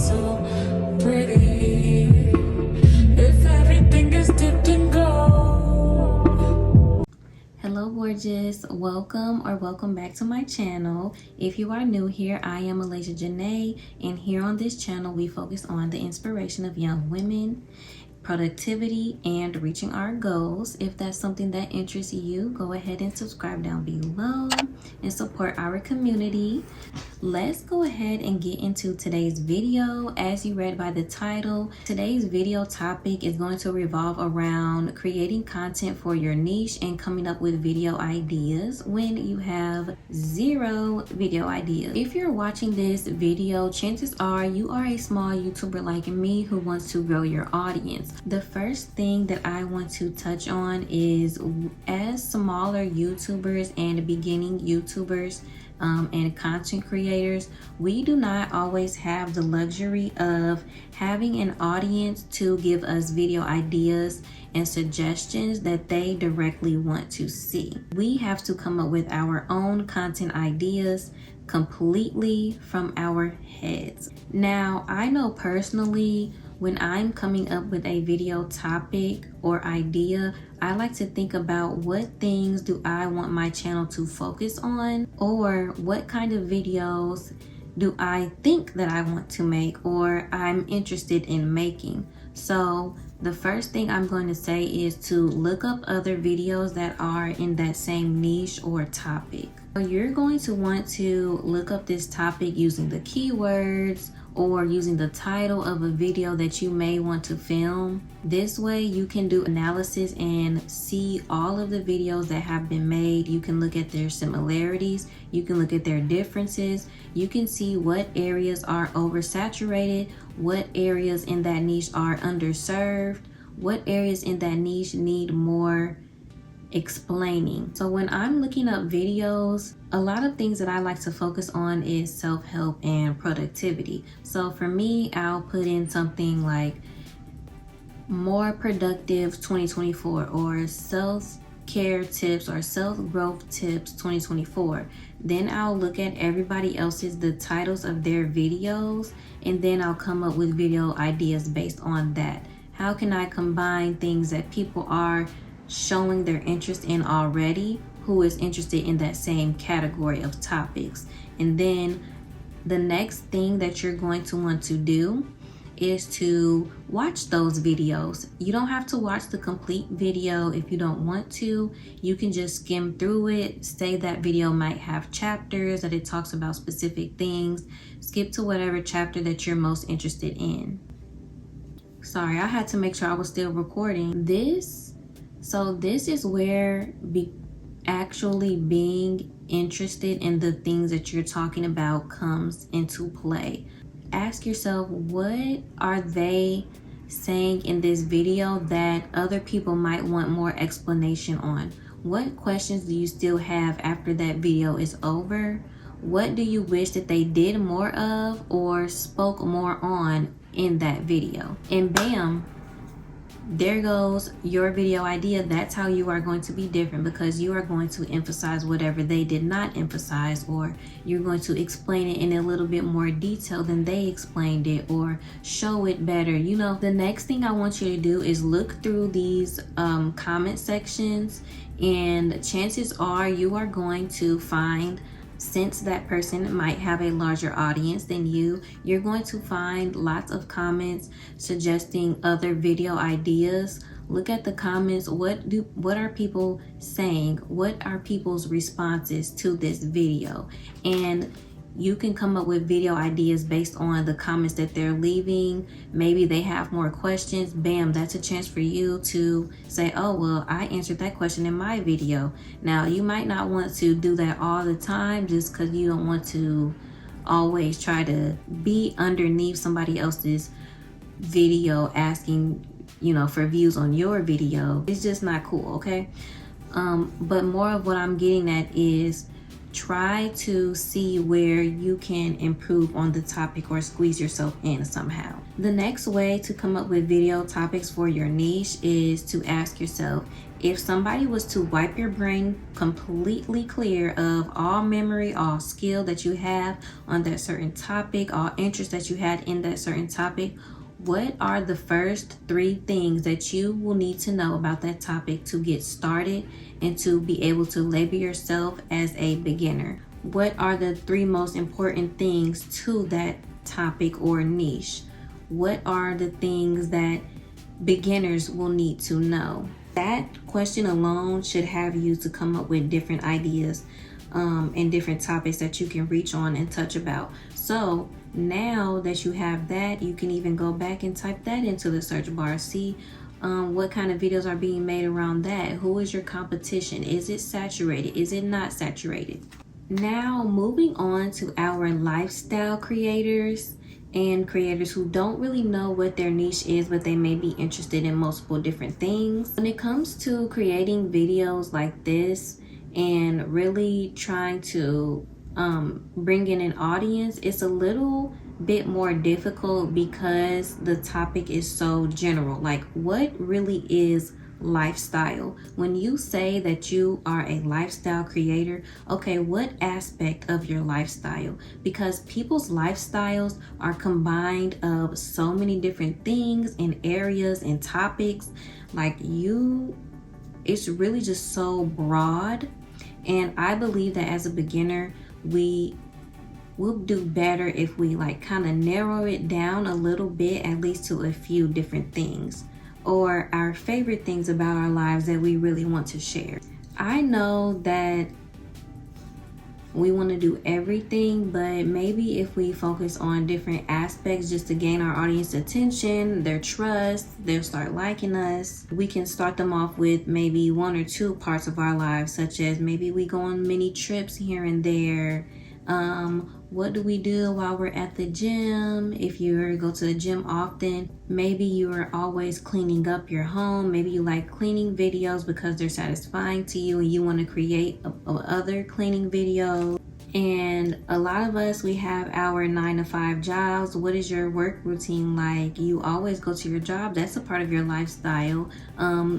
so pretty. If everything is dipped in gold. Hello gorgeous, welcome back to my channel. If you are new here, I am Malaysia Janae, and here on this channel we focus on the inspiration of young women, productivity, and reaching our goals. If that's something that interests you, go ahead and subscribe down below and support our community. Let's go ahead and get into today's video. As you read by the title, today's video topic is going to revolve around creating content for your niche and coming up with video ideas when you have zero video ideas. If you're watching this video, chances are you are a small YouTuber like me who wants to grow your audience. The first thing that I want to touch on is, as smaller YouTubers and beginning YouTubers and content creators, we do not always have the luxury of having an audience to give us video ideas and suggestions that they directly want to see. We have to come up with our own content ideas completely from our heads. Now, I know personally, when I'm coming up with a video topic or idea, I like to think about what things do I want my channel to focus on, or what kind of videos do I think that I want to make or I'm interested in making. So the first thing I'm going to say is to look up other videos that are in that same niche or topic. So you're going to want to look up this topic using the keywords or using the title of a video that you may want to film. This way you can do analysis and see all of the videos that have been made. You can look at their similarities, you can look at their differences, you can see what areas are oversaturated, what areas in that niche are underserved, what areas in that niche need more explaining. So when I'm looking up videos, a lot of things that I like to focus on is self-help and productivity. So for me, I'll put in something like more productive 2024 or self-care tips or self-growth tips 2024. Then I'll look at everybody else's, the titles of their videos, and then I'll come up with video ideas based on that. How can I combine things that people are showing their interest in already, who is interested in that same category of topics? And then the next thing that you're going to want to do is to watch those videos. You don't have to watch the complete video if you don't want to. You can just skim through it. Say that video might have chapters, that it talks about specific things. Skip to whatever chapter that you're most interested in. Sorry, I had to make sure I was still recording this. So this is where actually being interested in the things that you're talking about comes into play. Ask yourself, what are they saying in this video that other people might want more explanation on? What questions do you still have after that video is over? What do you wish that they did more of or spoke more on in that video? And bam, there goes your video idea. That's how you are going to be different, because you are going to emphasize whatever they did not emphasize, or you're going to explain it in a little bit more detail than they explained it, or show it better. You know, the next thing I want you to do is look through these comment sections, and chances are you are going to find, since that person might have a larger audience than you, you're going to find lots of comments suggesting other video ideas. Look at the comments. What are people saying? What are people's responses to this video? And you can come up with video ideas based on the comments that they're leaving. Maybe they have more questions. Bam, that's a chance for you to say, oh, well, I answered that question in my video. Now, you might not want to do that all the time, just because you don't want to always try to be underneath somebody else's video asking, you know, for views on your video. It's just not cool, okay? But more of what I'm getting at is try to see where you can improve on the topic or squeeze yourself in somehow. The next way to come up with video topics for your niche is to ask yourself, if somebody was to wipe your brain completely clear of all memory, all skill that you have on that certain topic, all interest that you had in that certain topic, what are the first 3 things that you will need to know about that topic to get started and to be able to label yourself as a beginner? What are the 3 most important things to that topic or niche? What are the things that beginners will need to know? That question alone should have you to come up with different ideas and different topics that you can reach on and touch about. So now that you have that, you can even go back and type that into the search bar. See what kind of videos are being made around that. Who is your competition? Is it saturated? Is it not saturated? Now moving on to our lifestyle creators and creators who don't really know what their niche is, but they may be interested in multiple different things. When it comes to creating videos like this and really trying to bring in an audience, it's a little bit more difficult because the topic is so general. Like, what really is lifestyle? When you say that you are a lifestyle creator, okay, what aspect of your lifestyle? Because people's lifestyles are combined of so many different things and areas and topics. Like, it's really just so broad. And I believe that as a beginner, we'll do better if we like kind of narrow it down a little bit, at least to a few different things, or our favorite things about our lives that we really want to share. I know that we want to do everything, but maybe if we focus on different aspects just to gain our audience attention, their trust, they'll start liking us. We can start them off with maybe 1 or 2 parts of our lives, such as maybe we go on mini trips here and there. What do we do while we're at the gym? If you go to the gym often, maybe you are always cleaning up your home. Maybe you like cleaning videos because they're satisfying to you and you want to create other cleaning videos. And a lot of us, we have our 9-to-5 jobs. What is your work routine like? You always go to your job. That's a part of your lifestyle.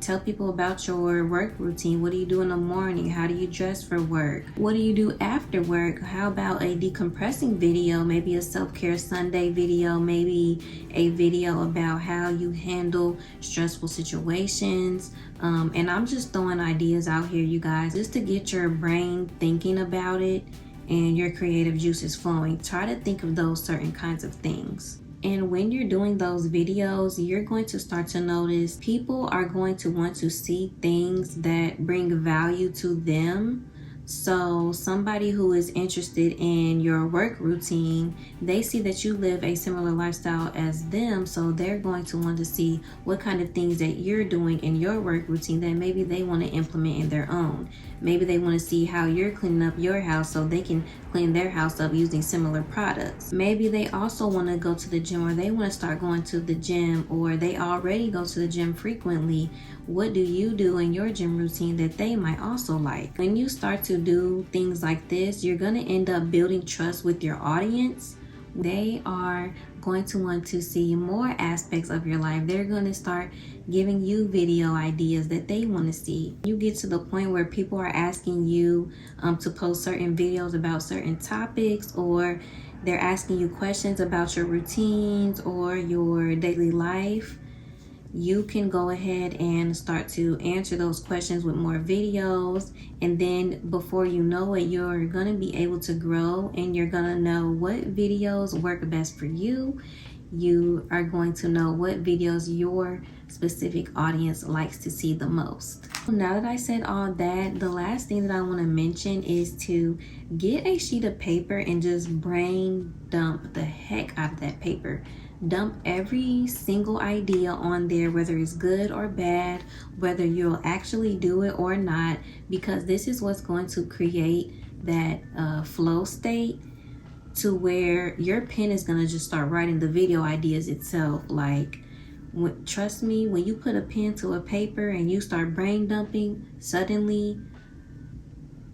Tell people about your work routine. What do you do in the morning? How do you dress for work? What do you do after work? How about a decompressing video? Maybe a self-care Sunday video. Maybe a video about how you handle stressful situations. And I'm just throwing ideas out here, you guys, just to get your brain thinking about it and your creative juices flowing. Try to think of those certain kinds of things. And when you're doing those videos, you're going to start to notice people are going to want to see things that bring value to them. So somebody who is interested in your work routine, they see that you live a similar lifestyle as them, so they're going to want to see what kind of things that you're doing in your work routine that maybe they want to implement in their own. Maybe they want to see how you're cleaning up your house so they can clean their house up using similar products. Maybe they also want to go to the gym, or they want to start going to the gym, or they already go to the gym frequently. What do you do in your gym routine that they might also like? When you start to do things like this, you're going to end up building trust with your audience. They are going to want to see more aspects of your life. They're going to start giving you video ideas that they want to see. You get to the point where people are asking you to post certain videos about certain topics, or they're asking you questions about your routines or your daily life. You can go ahead and start to answer those questions with more videos, and then before you know it, you're going to be able to grow and you're going to know what videos work best for you. You are going to know what videos your specific audience likes to see the most. Now that I said all that, the last thing that I want to mention is to get a sheet of paper and just brain dump the heck out of that paper. Dump every single idea on there, whether it's good or bad, whether you'll actually do it or not, because this is what's going to create that flow state to where your pen is going to just start writing the video ideas itself. Like, trust me, when you put a pen to a paper and you start brain dumping, suddenly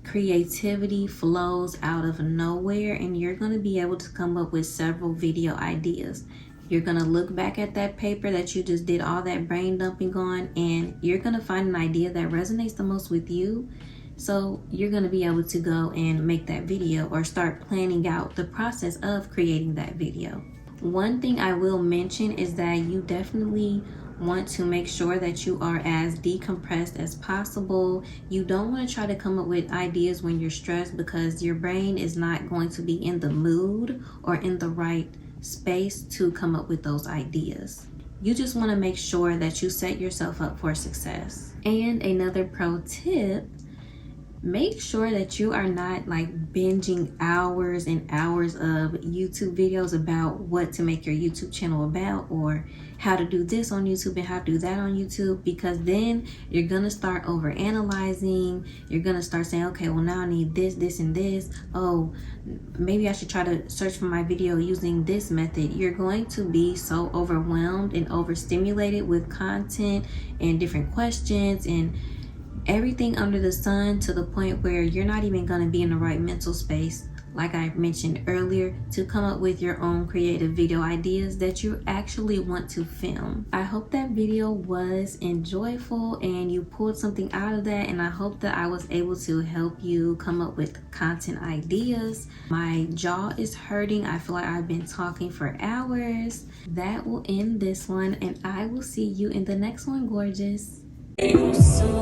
creativity flows out of nowhere, and you're going to be able to come up with several video ideas. You're going to look back at that paper that you just did all that brain dumping on, and you're going to find an idea that resonates the most with you. So you're going to be able to go and make that video or start planning out the process of creating that video. One thing I will mention is that you definitely want to make sure that you are as decompressed as possible. You don't want to try to come up with ideas when you're stressed, because your brain is not going to be in the mood or in the right space to come up with those ideas. You just want to make sure that you set yourself up for success. And another pro tip, make sure that you are not like binging hours and hours of YouTube videos about what to make your YouTube channel about, or how to do this on YouTube and how to do that on YouTube, because then you're gonna start over analyzing. You're gonna start saying, okay, well now I need this, this, and this. Oh, maybe I should try to search for my video using this method. You're going to be so overwhelmed and overstimulated with content and different questions and everything under the sun, to the point where you're not even going to be in the right mental space, like I mentioned earlier, to come up with your own creative video ideas that you actually want to film. I hope that video was enjoyable and you pulled something out of that, and I hope that I was able to help you come up with content ideas. My jaw is hurting. I feel like I've been talking for hours. That will end this one, and I will see you in the next one, gorgeous. You so